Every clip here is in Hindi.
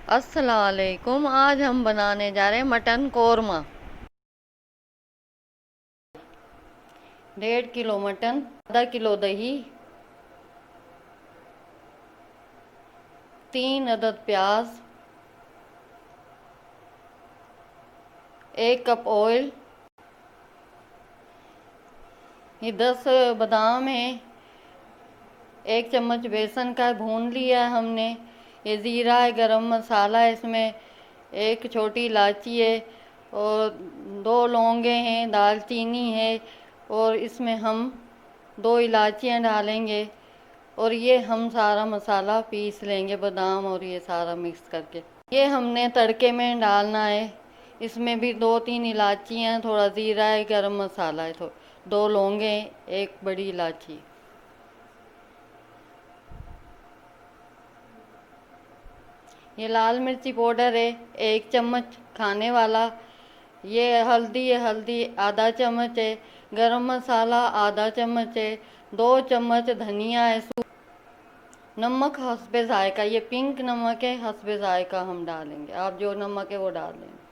अस्सलाम वालेकुम। आज हम बनाने जा रहे हैं मटन कोरमा। 1.5 किलो मटन, आधा किलो दही, 3 अदद प्याज, 1 कप ऑयल, ये 10 बादाम है, 1 चम्मच बेसन का भून लिया है हमने। ये ज़ीरा है, गरम मसाला है, इसमें एक छोटी इलायची है और 2 लौंगे हैं, दालचीनी है और इसमें हम 2 इलायचियाँ डालेंगे और ये हम सारा मसाला पीस लेंगे, बादाम और ये सारा मिक्स करके। ये हमने तड़के में डालना है। इसमें भी 2-3 इलायचियाँ, थोड़ा ज़ीरा है, गरम मसाला है, 2 लौंगे, एक बड़ी इलायची। ये लाल मिर्ची पाउडर है 1 चम्मच खाने वाला। ये हल्दी है, हल्दी आधा चम्मच है। गरम मसाला आधा चम्मच है। 2 चम्मच धनिया है। नमक हस्बे जायका, ये पिंक नमक है, हस्बे जायका हम डालेंगे, आप जो नमक है वो डाल लेंगे।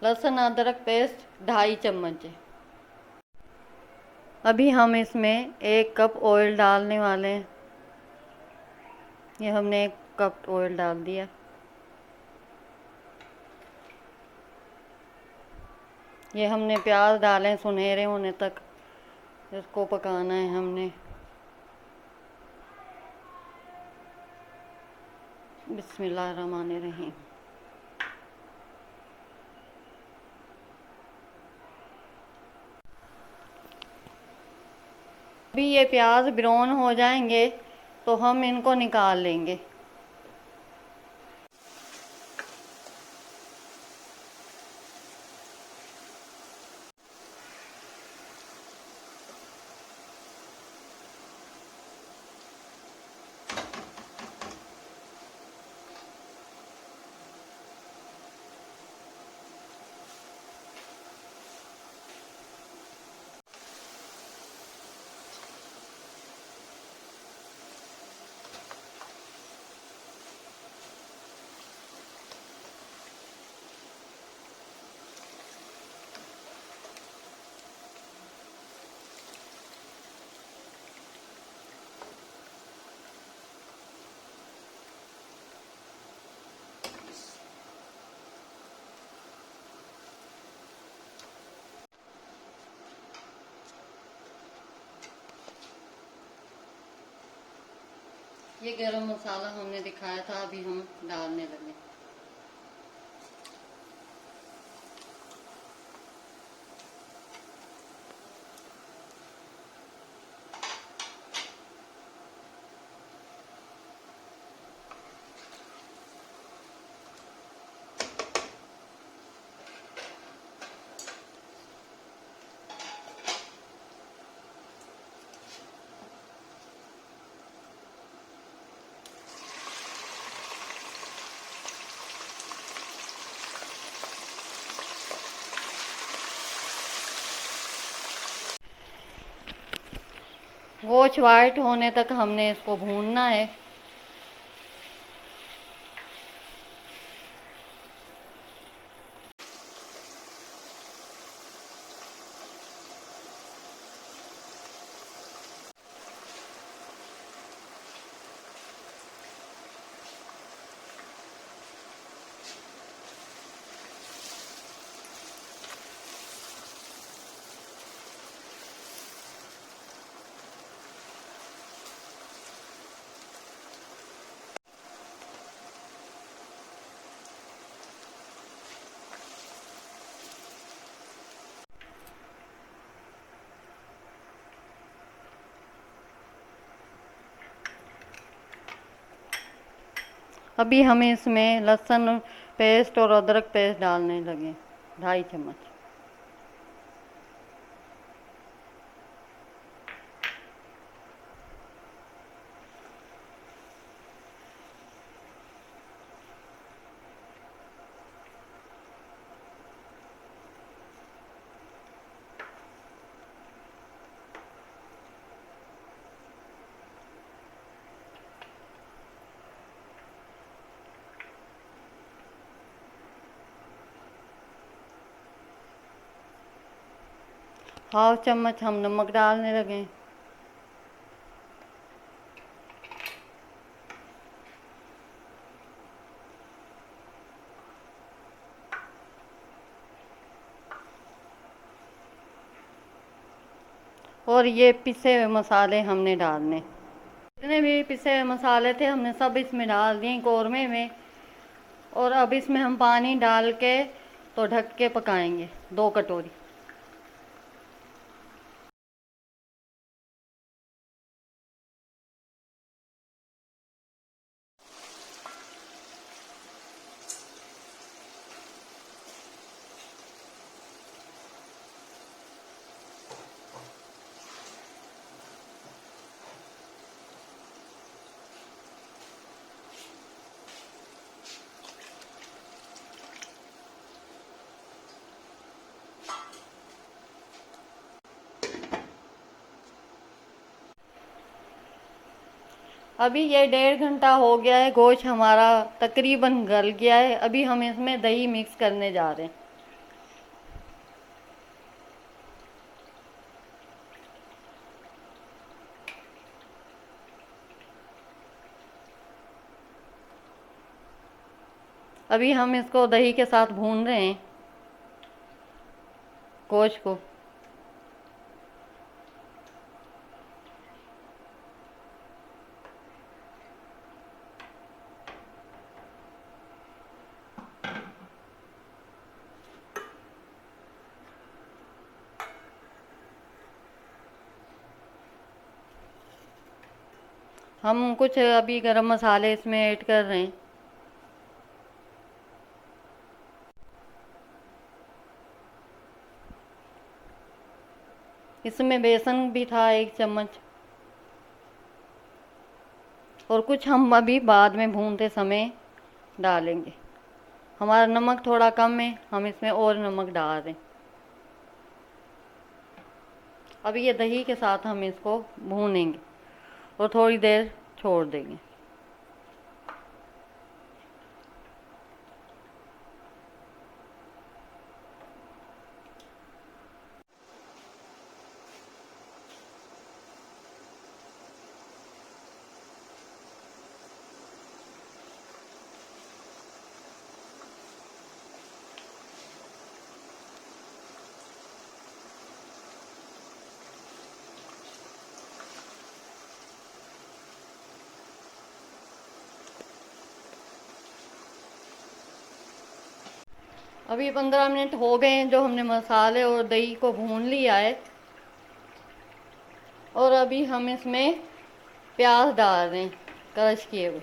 लहसुन अदरक पेस्ट 2.5 चम्मच है। अभी हम इसमें 1 कप ऑयल डालने वाले हैं। ये हमने 1 कप ऑयल डाल दिया। ये हमने प्याज डालें सुनहरे होने तक, इसको पकाना है हमने। बिस्मिल्लाहिर्रहमानिर्रहीम। अभी ये प्याज ब्राउन हो जाएंगे तो हम इनको निकाल लेंगे। ये गरम मसाला हमने दिखाया था, अभी हम डालने लगे। गोश्त वाइट होने तक हमने इसको भूनना है। अभी हम इसमें लहसुन पेस्ट और अदरक पेस्ट डालने लगे, 2.5 चम्मच। हाफ चम्मच हम नमक डालने लगे। और ये पिसे हुए मसाले हमने डालने, जितने भी पिसे हुए मसाले थे हमने सब इसमें डाल दिए कौरमे में। और अब इसमें हम पानी डाल के तो ढक के पकाएंगे 2 कटोरी। अभी ये 1.5 घंटा हो गया है, गोश्त हमारा तकरीबन गल गया है। अभी हम इसमें दही मिक्स करने जा रहे हैं। अभी हम इसको दही के साथ भून रहे हैं गोश्त को। हम कुछ अभी गरम मसाले इसमें ऐड कर रहे हैं। इसमें बेसन भी था 1 चम्मच। और कुछ हम अभी बाद में भूनते समय डालेंगे। हमारा नमक थोड़ा कम है, हम इसमें और नमक डाल दें। अभी ये दही के साथ हम इसको भूनेंगे और थोड़ी देर छोड़ देंगे। अभी 15 मिनट हो गए हैं जो हमने मसाले और दही को भून लिया है। और अभी हम इसमें प्याज डाल रहे हैं क्रश किए हुए।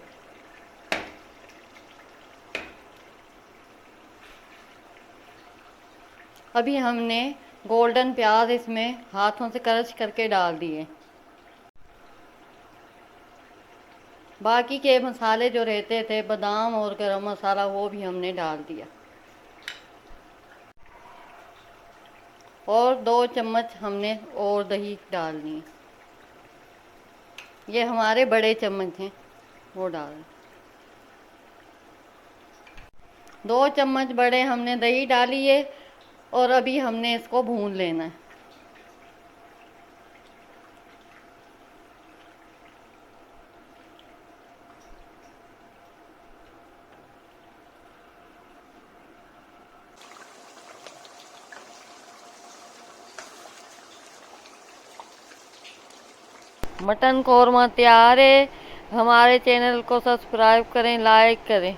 अभी हमने गोल्डन प्याज इसमें हाथों से क्रश करके डाल दिए। बाकी के मसाले जो रहते थे बादाम और गरम मसाला वो भी हमने डाल दिया। और 2 चम्मच हमने और दही डालनी है। ये हमारे बड़े चम्मच हैं वो डाल। 2 चम्मच बड़े हमने दही डाली है। और अभी हमने इसको भून लेना है। मटन कौरमा तैयार है। हमारे चैनल को सब्सक्राइब करें, लाइक करें।